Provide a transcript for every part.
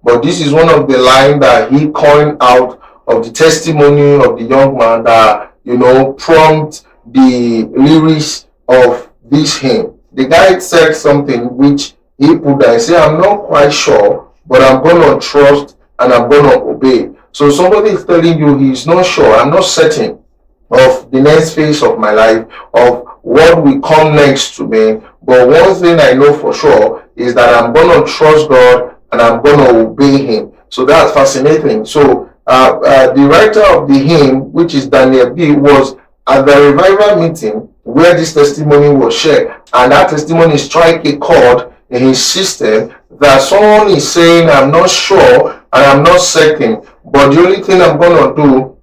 But this is one of the lines that he coined out of the testimony of the young man that, prompt the lyrics of this hymn. The guy said something which he put there. He said, I'm not quite sure, but I'm going to trust and I'm going to obey. So somebody is telling you he's not sure, I'm not certain of the next phase of my life, of what will come next to me. But one thing I know for sure is that I'm going to trust God and I'm going to obey him. So that's fascinating. So the writer of the hymn, which is Daniel B., was at the revival meeting where this testimony was shared. And that testimony strike a chord in his system that someone is saying, I'm not sure and I'm not certain, but the only thing I'm going to do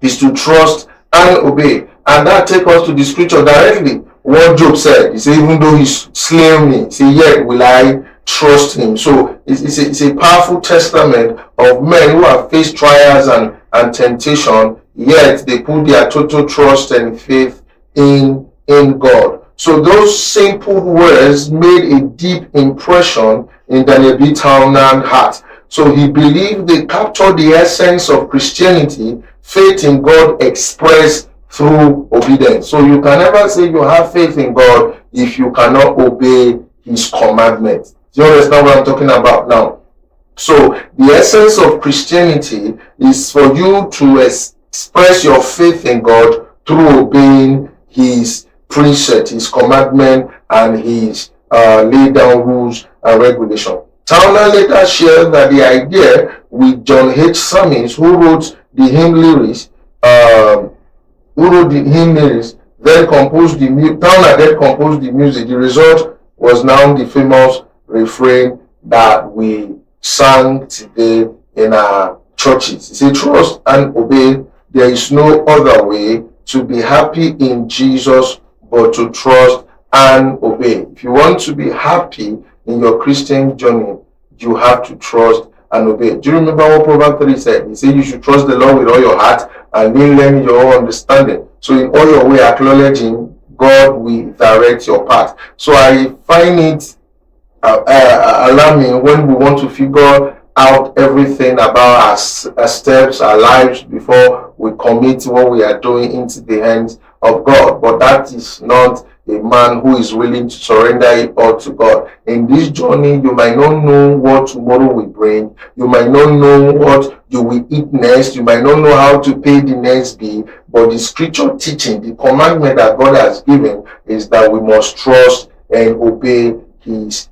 is to trust and obey. And that takes us to the scripture directly. What Job said, he said, even though he's slain me, he said, yet will I trust him. So it's a powerful testament of men who have faced trials and temptation, yet they put their total trust and faith in God. So those simple words made a deep impression in Daniel B. Townend's heart. So he believed they captured the essence of Christianity, faith in God expressed through obedience. So you can never say you have faith in God if you cannot obey his commandments. Do you understand what I'm talking about now? So the essence of Christianity is for you to express your faith in God through obeying his precept, his commandment, and his laid down rules and regulation. Townend later shared that the idea with John H. Summers, who wrote the hymn lyrics, then composed the music. Townend then composed the music. The result was now the famous refrain that we sang today in our churches. He said, trust and obey. There is no other way to be happy in Jesus but to trust and obey. If you want to be happy in your Christian journey, you have to trust and obey. Do you remember what Proverbs 3 said? He said you should trust the Lord with all your heart and lean in your own understanding. So in all your way acknowledging, God will direct your path. So I find it alarming when we want to figure out everything about our steps, our lives before we commit what we are doing into the hands of God. But that is not a man who is willing to surrender it all to God. In this journey, you might not know what tomorrow will bring. You might not know what you will eat next. You might not know how to pay the next bill. But the scripture teaching, the commandment that God has given is that we must trust and obey his